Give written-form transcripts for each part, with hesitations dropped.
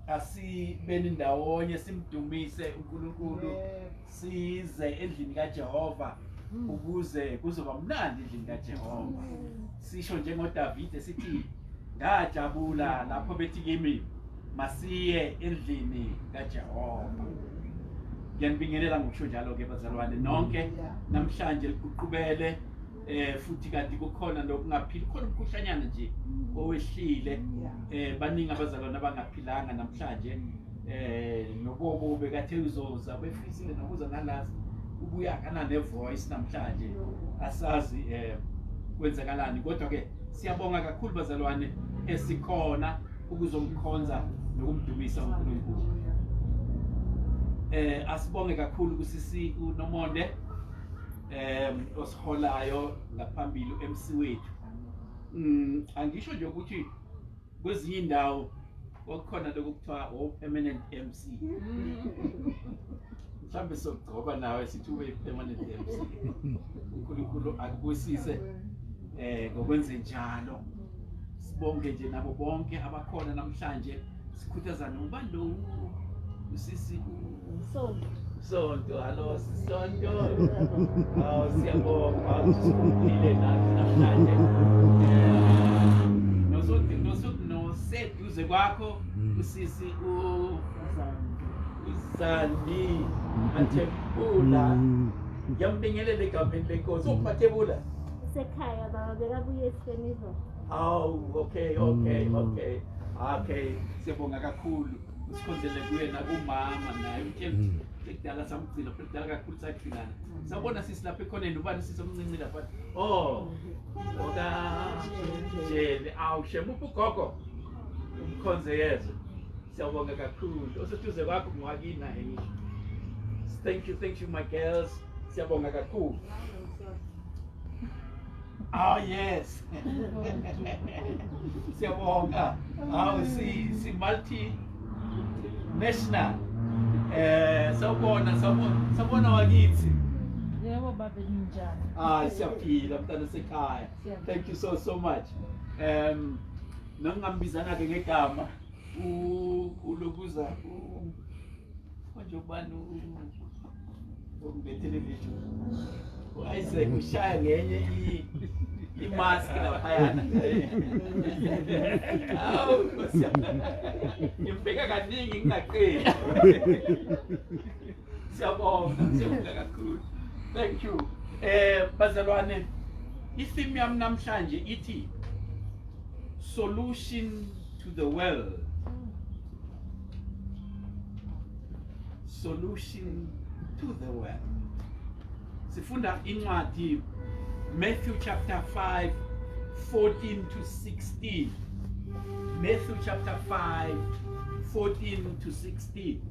asibeni ndawonye simdumise uNkulunkulu size endlini kaJehova ukuze kuzoba mnandi endlini kaJehova. Sisho njengoDavide sithi ngajabula lapho bethi kimi masiye endlini kaJehova. Ngiyanibingelela ngokusho njalo ke bazalwane nonke namhlanje liqhubele futhi kanti kukhona lokungaphili khona umkhuhlanyana nje owehlile baningi abazalwane abangaphilanga namhlanje nobobo bekathe uzoza befisile nokuza ngalazi ubuya kana nevoice namhlanje asazi kwenzakalani kodwa ke siyabonga kakhulu bazalwane esikhona ukuzomkhonza nokumdumisa uNkulunkulu. Asibonge kakhulu kusisi uNomonde osiholayo ngaphambili MC wethu. Angisho nje ukuthi kwezinye indawo okukhona lokuthiwa permanent MC. Mhlambe sokugcoba nawe sithi ube permanent MC. uNkulunkulu akubusise ngokwenze njalo. Sibonge nje nabo bonke abakhona namhlanje sikhuthazana ubani lo usisi Sonto, hallo Sonto. Siyabonga usikhulile namhlanje. Noseduze kwakho usisi uZandi Mathebula. Ngiyambingelele egameni lenkosi. uMathebula sekhaya baba bekabuye esifenizo. Okay. Siyabonga kakhulu. Usikhonzele kuye nakumama naye uthe ekudala samgcina ekudala kakhulu sakhilana sabona sisi lapha ekhoneni ubani sisi omncinci lapha jele shema ugogo umkhonze yezwe siyabonga kakhulu oseduze kwakho ngwakina thank you my girls siyabonga kakhulu. Yes. Siyabonga si multi national sabona wakithi. Yebo baba njani? Siyaphila mntana sekhaya. Thank you so much. Nangambizana ke ngegama ulokuza manje ubani umbethele litho. Isaac ushaya ngenye imask laphayana. Ngibheka kaningi ngingaqedi. Siyabonga kakhulu. Thank you. Bazalwane, itheme yami namhlanje ithi solution to the world. Solution to the world. Sifunda incwadi Matthew chapter 5 14 to 16. Matthew chapter 5 14 to 16.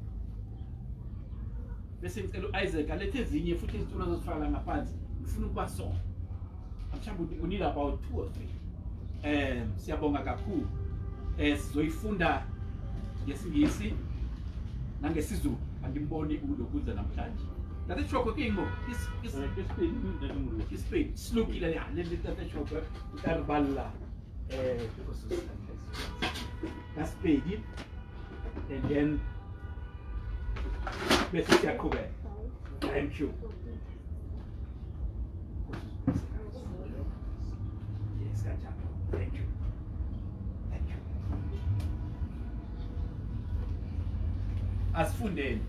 Bese ngicela Isaac alethe ezinye futhi izitulo zosifaka ngaphansi. Ngifuna ukuba so. Mhlawumbe we need about 2 or 3. Siyabonga kakhulu. Sizoyifunda ngesingisi nangesizulu angimboni ulokuza namhlanje. That is chocolate king. This speed. Slooky la ya. Let that chocolate. Utarballa. That's speed. And then let's check over. Thank you. Yes, gotcha. Thank you. Thank you. As funded.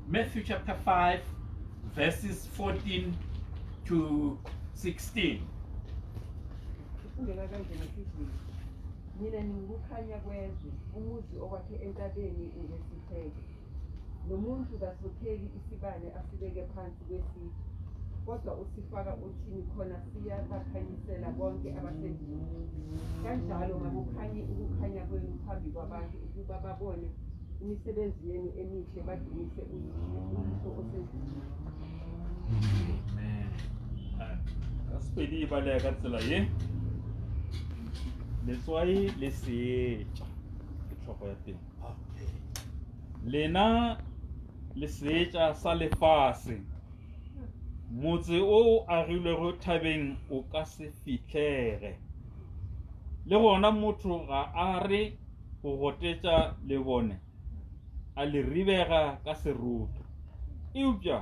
Matthew chapter 5 verses 14 to 16. Mina ningukhanya kwezwe umuzi okwakhe entabeni ungesitheke nomuntu kasotheli isibane asibeke phansi kwesithi kodwa usifaka uthini khona siyabakhanyisela bonke abasendlini kanjalo ukukhanya kwenu phambi kwabantu ukuba babone imisebenzi yenu emihle badumise umuntu osendlini. Aspedi ibaleka tsela ye letswai le seetša tlhogo ya teng lena le seetša sa lefase motse o agilwego thabeng o ka se fitlhege le gona motho ga a re go gotetša lebone a le ribega ka seroto eupša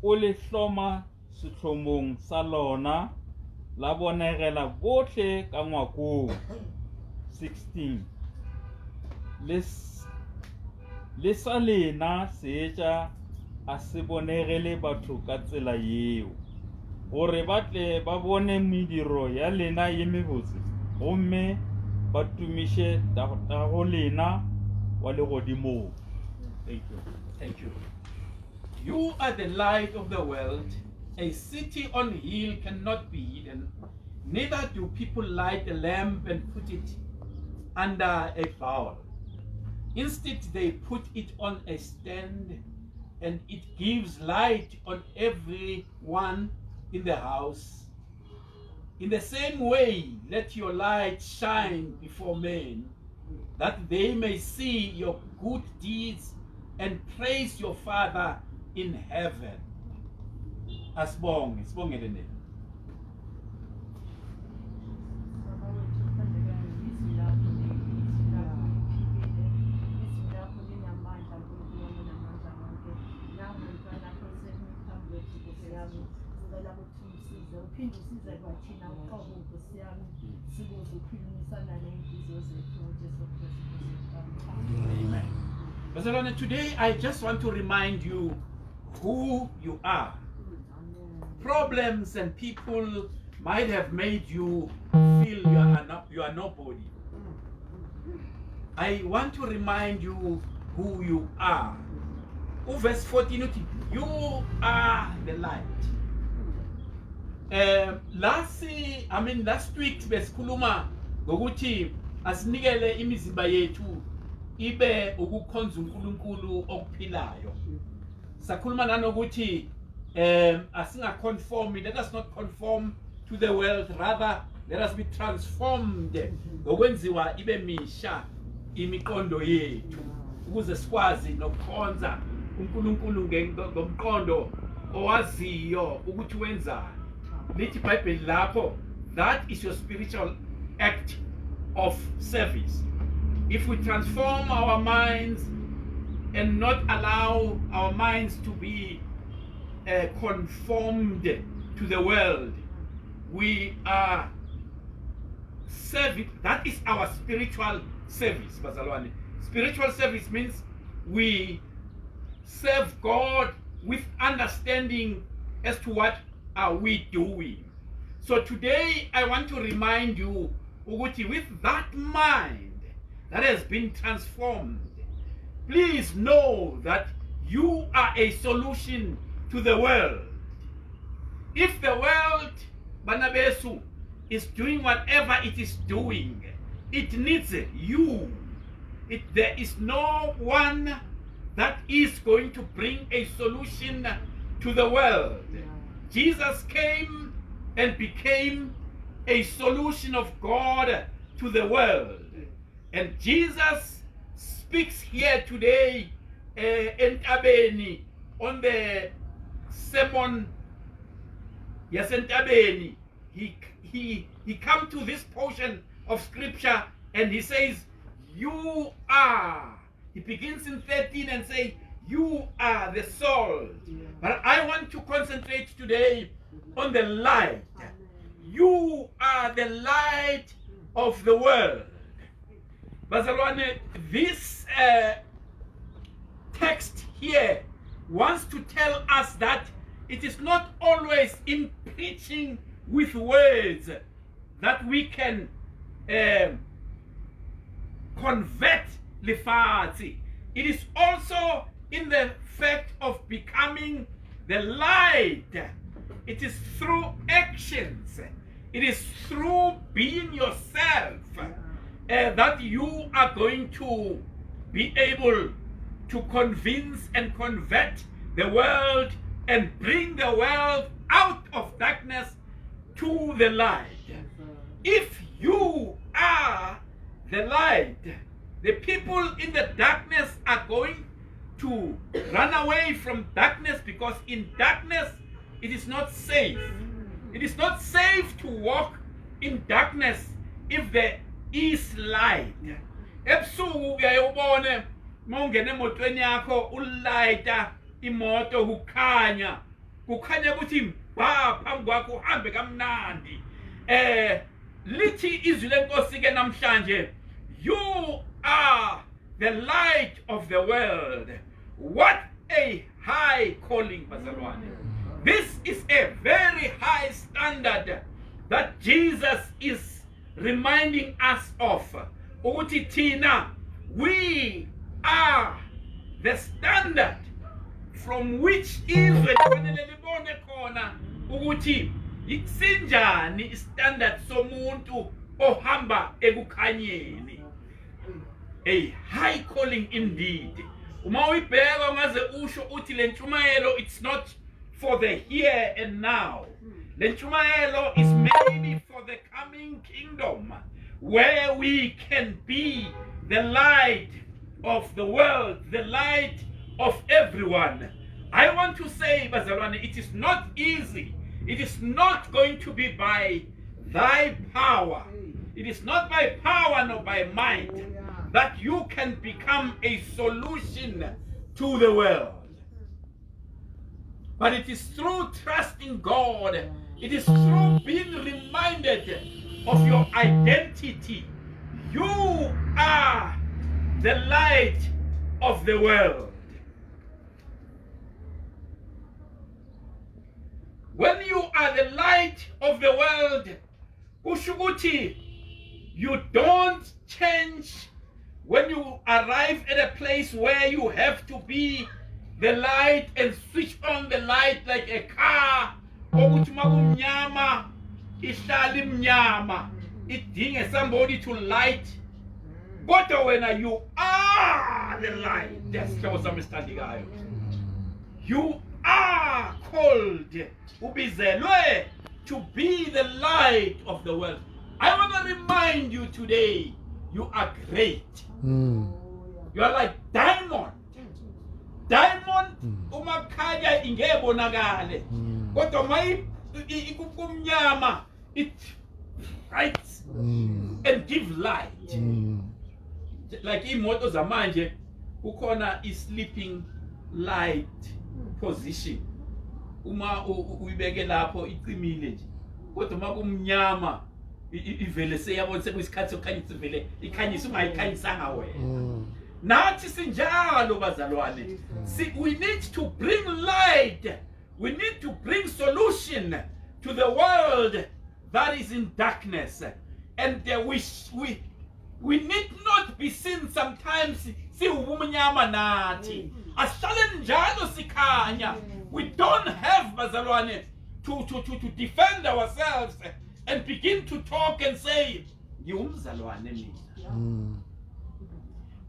o le hloma sehlomong sa lona la bonegela bohle ka ngwakong 16 le sa lena seetša a se bonegele batho ka tsela yeo gore ba tle ba bone mediro ya lena ye mebotse gomme ba tumiše tago lena wa legodimong. Thank you. Thank you. You are the light of the world. A city on hill cannot be hidden. Neither do people light a lamp and put it under a bowl. Instead, they put it on a stand, and it gives light on everyone in the house. In the same way, let your light shine before men, that they may see your good deeds and praise your Father in heaven. Asibonge le nini. Amen. Bazalwane, today I just want to remind you who you are. Problems and people might have made you feel you are nobody. I want to remind you who you are. Verse 14, you are the light. Last week besikhuluma ngokuthi asinikele imizimba yethu ibe ukukhonza uNkulunkulu okuphilayo. Sakhuluma nanokuthi asingaconform, let us not conform to the world, rather let us be transformed ngokwenziwa ibe misha imiqondo yethu ukuze sikwazi nokukhonza uNkulunkulu ngomqondo owaziyo ukuthi wenzani. Lithi iBhayibheli lapho, that is your spiritual act of service. If we transform our minds and not allow our minds to be conformed to the world, we are serving. That is our spiritual service, Bazalwane. Spiritual service means we serve God with understanding as to what are we doing. So today I want to remind you, Uguti, with that mind that has been transformed, please know that you are a solution to the world. If the world, Banabesu, is doing whatever it is doing, it needs you. There is no one that is going to bring a solution to the world. Jesus came and became a solution of God to the world. And Jesus speaks here today in Tabeni on the sermon. Yes, in Tabeni, he come to this portion of scripture and he says, you are. He begins in 13 and say, you are the salt. But I want to concentrate today on the light. You are the light of the world. Bazalwane, this text here wants to tell us that it is not always in preaching with words that we can convert lefatshe. It is also in the fact of becoming the light. It is through actions. It is through being yourself that you are going to be able to convince and convert the world and bring the world out of darkness to the light. If you are the light, the people in the darkness are going to run away from darkness, because in darkness it is not safe. It is not safe to walk in darkness if there is light. Ebusuku uyayibona mawungena emotweni yakho ulayita imoto kukhanya ukuthi bha phambi kwakho uhambe kamnandi. Lithi izwi lenkosi ke namhlanje, you are the light of the world. What a high calling, bazalwane. This is a very high standard that Jesus is reminding us of. Ukuthi thina, we are the standard from which izwe lifanele libone khona ukuthi sinjani istandard somuntu ohamba ekukhanyeni. A high calling indeed. Uma uyibheka ungaze usho uthi le ntshumayelo, it's not for the here and now. Le ntshumayelo is maybe for the coming kingdom, where we can be the light of the world, the light of everyone. I want to say, bazalwane, it is not easy. It is not going to be by thy power. It is not by power nor by might that you can become a solution to the world. But it is through trusting God. It is through being reminded of your identity. You are the light of the world. When you are the light of the world, kushuguti, you don't change when you arrive at a place where you have to be the light and switch on the light like a car. Ukuthi makumnyama ihlala imnyama idinge somebody to light. Kodwa wena you are the light. That's what you are called, ubizelwe, to be the light of the world. I want to remind you today, you are great. You are like diamond. Diamond umakhanya ingebonakale. Kodwa mai ikumnyama, it brights and give light. Like imoto zamanje kukhona sleeping light position. Uma uyibeke lapho icimile nje. Kodwa makumnyama ivele seyabona sekuyisikhathi sokukhanyisa ivele ikhanyisa ungayikhanyisanga wena. Nathi sinjalo bazalwane. See, we need to bring light. We need to bring solution to the world that is in darkness. And we need not be seen sometimes siwumnyama nathi. Asihlale njalo sikhanya. We don't have, bazalwane, to defend ourselves and begin to talk and say, ngiyumzalwane mina.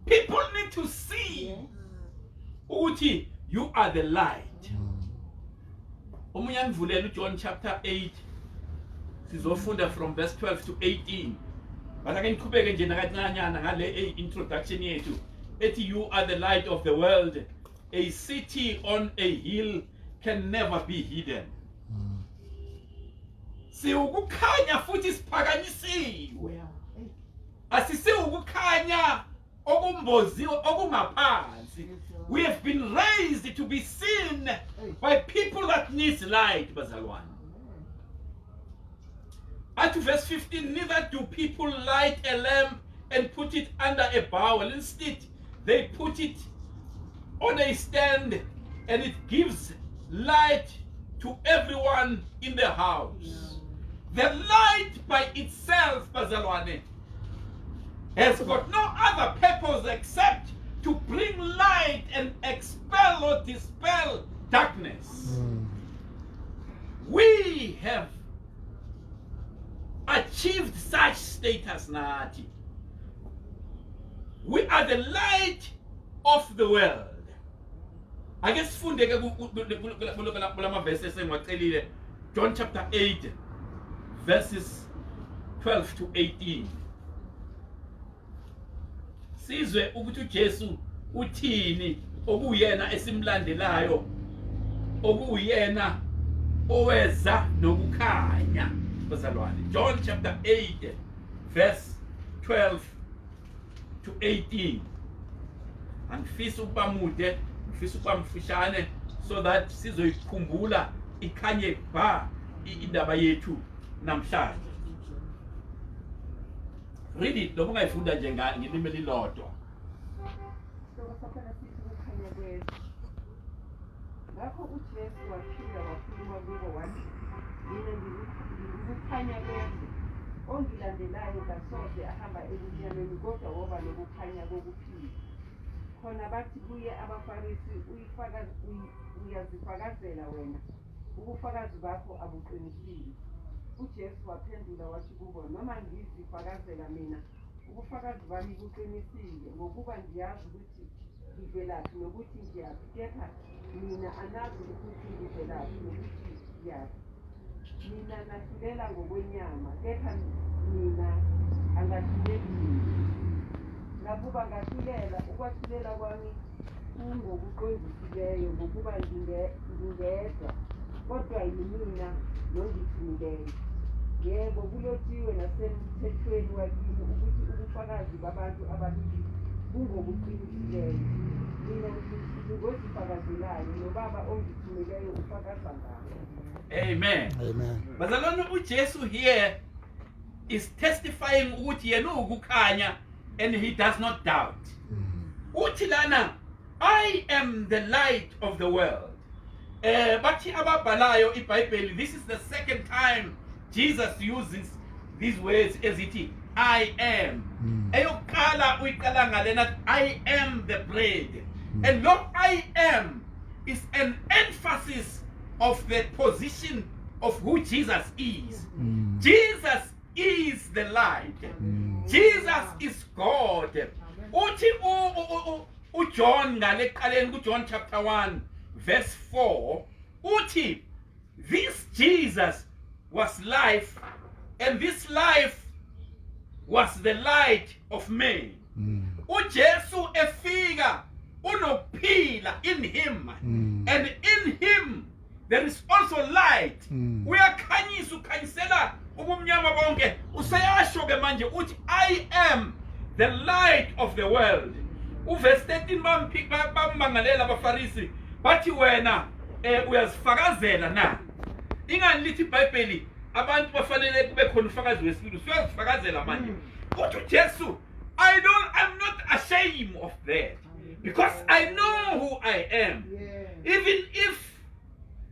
People need to see ukuthi you are the light. Omunye ngivulela uJohn chapter 8. Sizofunda from verse 12 to 18. Bala ke ngiqhubeke nje nakancanyana ngale introduction yethu. Ethi you are the light of the world. A city on a hill can never be hidden. Siwukukhanya futhi siphakanyisiwe. Asisiwukukhanya okumboziwe okungaphansi. We have been raised to be seen by people that need light, bazalwane. At verse 15, neither do people light a lamp and put it under a bowl. Instead, they put it on a stand, and it gives light to everyone in the house. The light by itself, bazalwane, has got no other purpose except to bring light and expel or dispel darkness. We have achieved such status nati. We are the light of the world. I guess John chapter 8 verses 12 to 18. Sizwe ukuthi uJesu uthini okuyena esimlandelayo, okuyena oweza nokukhanya bazalwane. John chapter 8 verse 12 to 18. Angifisa ukuba mude, ngifisa ukuba mfishane so that sizoyikhumbula ikhanye ba indaba yethu namhlanje. Read it, lokho ungayifunda nje ngelimi elilodwa. Sokusaphela sithi ukukhanya kwezwe. Ngakho uJesu waphila wakhuluma kubo wathi, mina ngikukhanya kwezwe. Ongilandelayo kasoze ahamba ebumnyameni kodwa woba nokukhanya kokuphila. Khona bathi kuye abaFarisi, uyazifakazela wena, ubufakazi bakho abuqinisile. uJesu waphendula wathi kubo, noma ngizifakazela mina, ubufakazi bami buqinisile, ngokuba ngiyazi ukuthi ngivelaphi nokuthi ngiyaphi, kepha mina anazi ukuthi ngivelaphi nokuthi ngiyaphi. Mina nahlulela ngokwenyama, kepha mina angahluleli mina. Nakuba ngahlulela, ukwahlulela kwami kungokuqondisileyo, ngokuba ngingedwa, kodwa yimina nongithumileyo. Yebo, kulotshiwe nasemthethweni wakini ukuthi ubufakazi babantu ababili bungobuqinisileyo. Mina ngingozifakazelayo, nobaba ongithumileyo ufakaza ngabo. Amen. Amen. Bazalwane, uJesu here is testifying ukuthi yena ukukhanya and he does not doubt. Uthi lana, I am the light of the world. Bathi ababhalayo iBhayibheli, this is the second time Jesus uses these words as it I am. Eyokuqala uyiqala ngalena, I am the bread. And lo I am is an emphasis of the position of who Jesus is. Jesus is the light. Jesus is God. Uthi uJohn ngale qaleni kuJohn chapter 1 verse 4 uthi, this Jesus was life, and this life was the light of men. uJesu efika unokuphila in him, and in him there is also light. Uyakhanyisa, ukhanyisela ubumnyama bonke. Useyasho ke manje uthi I am the light of the world. Uverse 13 bammangalela abaFarisi bathi wena uyazifakazela na. Ingani lithi iBhayibheli abantu bafanele kube khona ufakazi wesibili, usuyazifakazela manje. Uthi uJesu, I'm not ashamed of that, because I know who I am. Even if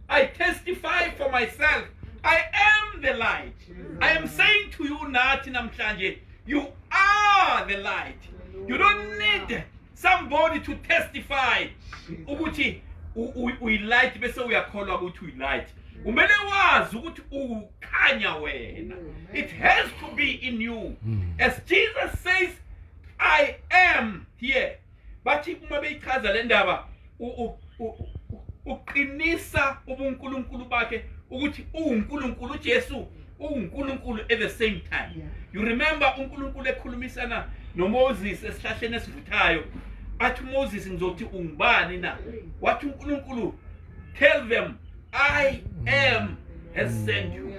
I testify for myself, I am the light. I am saying to you nathi namhlanje, you are the light. You don't need somebody to testify ukuthi uyi-light bese uyakholwa ukuthi uyi-light. Umele wazi ukuthi ukhanya wena. It has to be in you. As Jesus says, I am here. Bathi uma beyichaza le ndaba uqinisa ubunkulunkulu bakhe ukuthi uNkulunkulu, uJesu uNkulunkulu at the same time. You remember uNkulunkulu ekhulumisana noMoses esihlahleni esivuthayo, athi Moses ngizothi ungubani na? Wathi uNkulunkulu, tell them I am has sent you.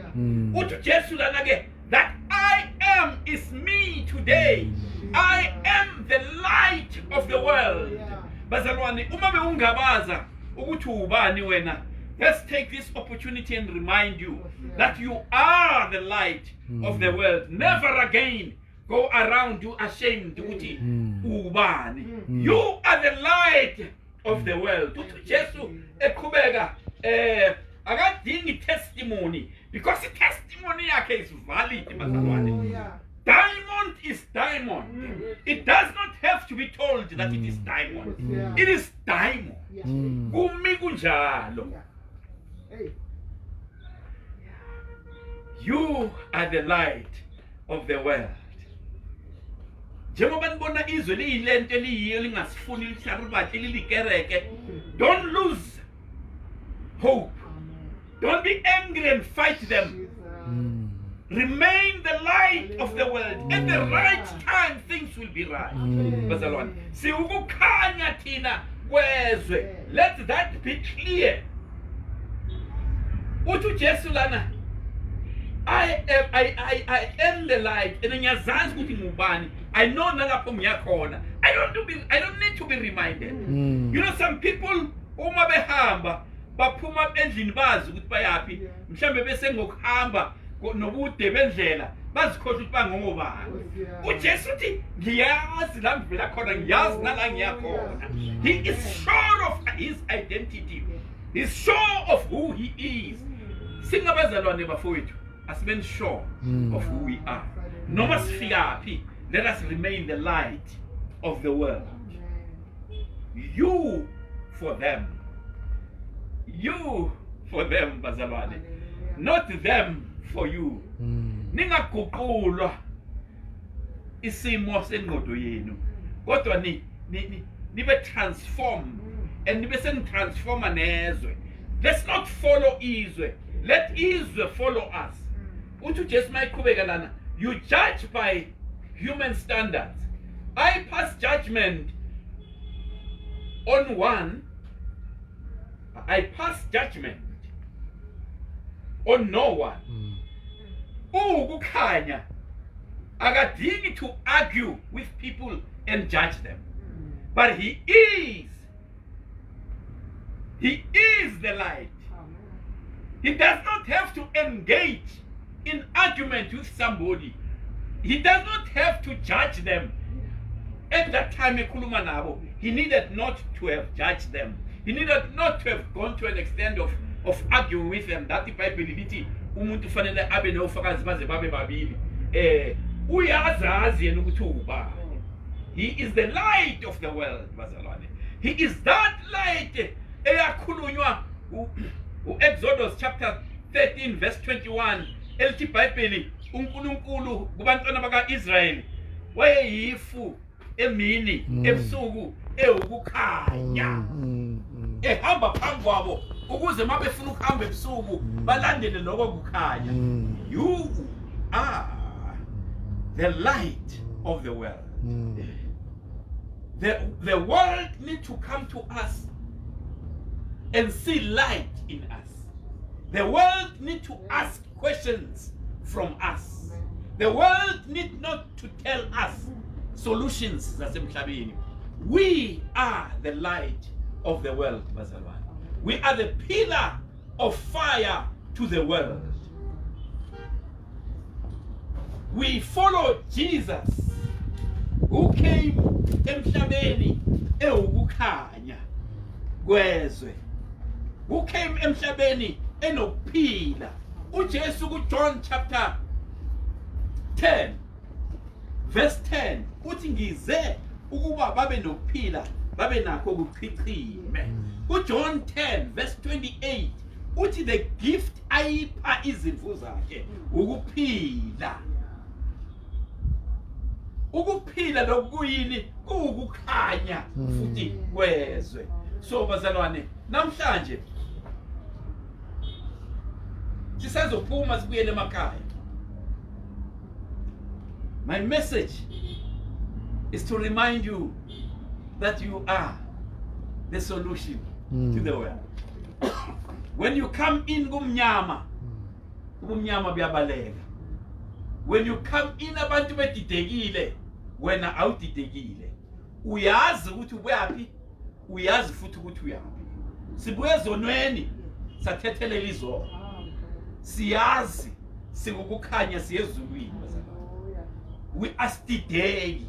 Uthi Jesu lana ke, that I am is me today. I am the light of the world. Bazalwane, uma beungabaza ukuthi ubani wena, let's take this opportunity and remind you that you are the light of the world. Never again go around you ashamed ukuthi ubani. You are the light of the world. Uthi Jesu eqhubeka akadingi testimony, because the testimony yakhe is valid, bazalwane. Diamond is diamond. It does not have to be told that it is diamond. It is diamond. Kumi kunjalo. You are the light of the world. Njengoba nibona izwe liyilento eliyiyo lingasifuni lihlarubathi lilikereke, don't lose hope. Don't be angry and fight them. Remain the light of the world. At the right time, things will be right. Bazalwane, si ukukhanya thina kwezwe. Let that be clear. uthi uJesu lana I am the light, and ngiyazazi ukuthi ngubani. I know nalapho ngiyakhona. I don't need to be reminded. You know, some people uma behamba baphuma endlini bazi ukuthi bayaphi, mhlambe bese ngokuhamba nobude bendlela bazikhohle ukuthi bangongobani. uJesu uthi ngiyazi la ngivela khona, ngiyazi nala ngiyakhona. He is sure of his identity. He's sure of who he is. Singabazalwane bafowethu, asibeni sure of who we are. Noma sifikaphi, let us remain the light of the world. You for them. You for them, bazalwane. Not them for you. Ningaguqulwa isimo sengqondo yenu, kodwa nibe transform, and nibe sengitransforma nezwe. Let's not follow izwe, let izwe follow us. Uthi uJesu mayiqhubeka lana, you judge by human standards. I pass judgment on one. I pass judgment on no one. Ukukhanya akadingi to argue with people and judge them, but he is the light. He does not have to engage in argument with somebody. He does not have to judge them. At that time ekhuluma nabo, he needed not to have judged them. He needed not to have gone to an extent of arguing with them. That iBhayibheli lithi umuntu ufanele abe nofakazi baze babe babili. Uyazazi yena ukuthi ubani. He is the light of the world, bazalwane. He is that light eyakhulunywa Exodus chapter 13 verse 21. Elithi iBhayibheli uNkulunkulu kubantwana baka-Israyeli wayeyifu emini ebusuku ewukukhanya, ehamba phambi kwabo ukuze mabefuna ukuhamba ebusuku balandele lokho kukhanya. You are the light of the world. The world needs to come to us and see light in us. The world needs to ask questions from us. The world needs not to tell us solutions zasemhlabeni. We are the light of the world, bazalwane. We are the pillar of fire to the world. We follow Jesus, who came emhlabeni ewukukhanya kwezwe, who came emhlabeni enokuphila. uJesu kuJohn chapter 10 verse 10 uthi ngize ukuba babe nokuphila babe nakho ukuchichime. uJohn 10 verse 28 uthi the gift ayipha izimvu zakhe ukuphila. Ukuphila lokuyini kuukukhanya futhi kwezwe. So bazalwane, namhlanje sisazophuma sibuyele emakhaya. My message is to remind you that you are the solution to the world. When you come in kumnyama biyabaleka. When you come in abantu bedidekile, wena awudidekile. Uyazi ukuthi uyaphi, uyazi futhi ukuthi uyaphi. Sibuye ezonweni sathethelela izono. Siyazi sikukukhanya siyezulwini. We are stideki.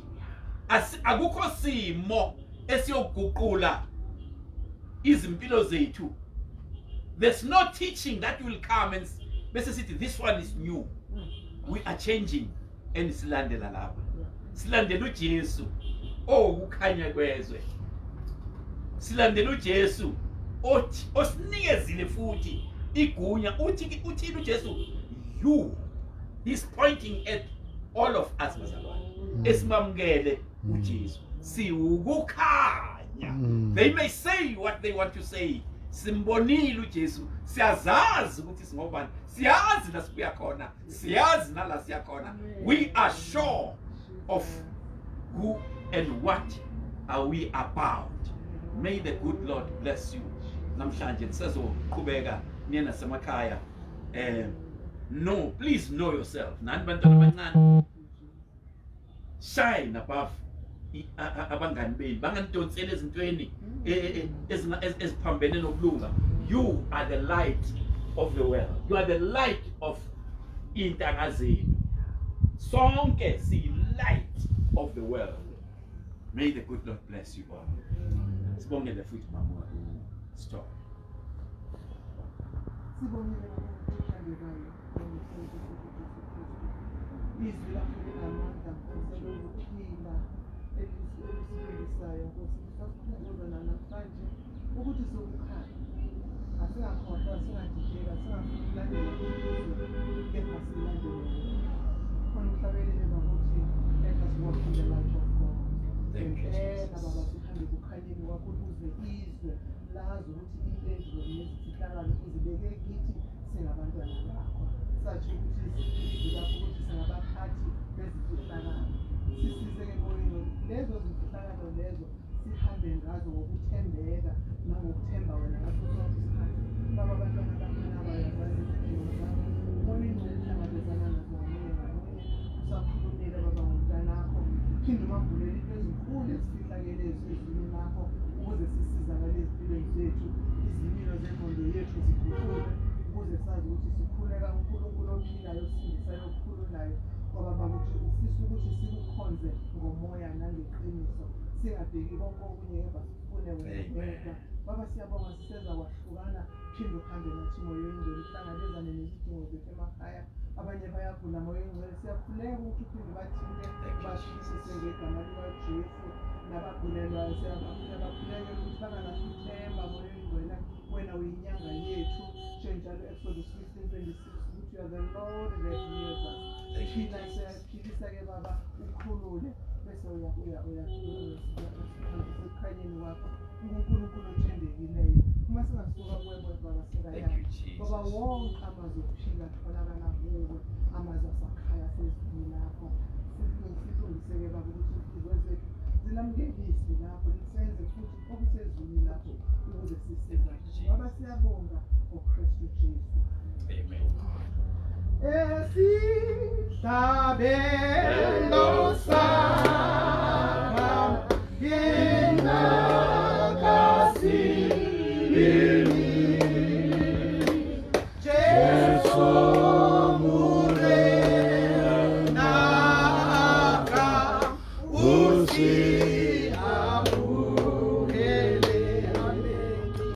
Akukho simo esiyoguqula izimpilo zethu. There's no teaching that will come and bese sithi this one is new. We are changing and silandela lapha. Silandela uJesu ukukhanya kwezwe. Silandela uJesu osinikezile futhi igunya uthi uJesu you. He's pointing at all of us bazalwane. Esimamukele uJesu. Siwukukhanya. They may say what they want to say. Simbonile uJesu, siyazazi ukuthi singobani, siyazi la sibuya khona, siyazi nala siya khona. We are sure of who and what are we about. May the good Lord bless you. Namhlanje sizoqhubeka niyena semakhaya. No, please know yourself. Nani bantwana abancane. Shine above abangani beni. Banganidonsela ezintweni eziphambene nokulunga. You are the light of the world. You are the light of intanga zenu. Sonke si light of the world. May the good Lord bless you all. Sibongele futhi mama. Stop. Izwi lakho linamandla ukuphila elisibekisayo Nkosi sasikhumbuza namhlanje ukuthi sokukhanya asingakhohlwa singadideka singafukulandela izwi kepha silandele khona umhlabelele ngokuthi let us walk in the light of God. Ngempela baba sihambe kukhanyeni kwakho ukuze izwe lazi ukuthi impendulo nezihlakalo uzibeke kithi singabantwana bakho. Sathi ukuthi izwi lakho ukuthi singabaphathi bezihlakalo. Sisizeke moyeni lezo zihlakalo lezo sihambe ngazo ngokuthembeka nangokuthemba wena ngaso sonke isikhathi. Baba abantwana bakhona abayazazi izidingo zakho. Moyeni wokuhlangabezana nazo ngamunye ngamunye. Usakhulumile baba ngomntanakho. Phinde ubambulele into ezinkulu ezifihlakele ezizwini lakho ukuze sisizakale ezimpilweni zethu. Izimilo zengqondo yethu ziguqule ukuze sazi ukuthi sikhuleka uNkulunkulu ophilayo osindisayo okukhululayo. Ngoba baba ukuthi ufisa ukuthi sikukhonze ngomoya nangeqiniso. Singabheki konke okunye kepha sifune wena wedwa. Baba siyabonga siseza kwahlukana. Phinde uhambe nathi moya oyingcwele uhlangabezane nezidingo zethu emakhaya. Abanye bayagula moya oyingcwele siyakhuleka ukuthi uphinde bathinte bashisise ngegama likaJesu. Nabagulelwayo siyabakhuleka ukuthi bangalahli ithemba moya oyingcwele. Wena uyinyanga yethu. Njalo Exodus 15:26 ukuthi you are the Lord that hears us. Phila siyaphilisa-ke baba ukhulule bese uyasikhanyeni wakho uNkulunkulu othembekileyo. Uma singasuka kuwe baba singayanga baba wonke amazwi okuphila atholakala kuwe amazwi asakhaya sezwini lakho. Silungiseke baba ukuthi inhliziyo zethu zilamukelise lapho lisenze futhi okusezwini lakho ukuze sisizakale. Baba siyabonga ngoKristu Jesu. Amen. Esithabelo sakho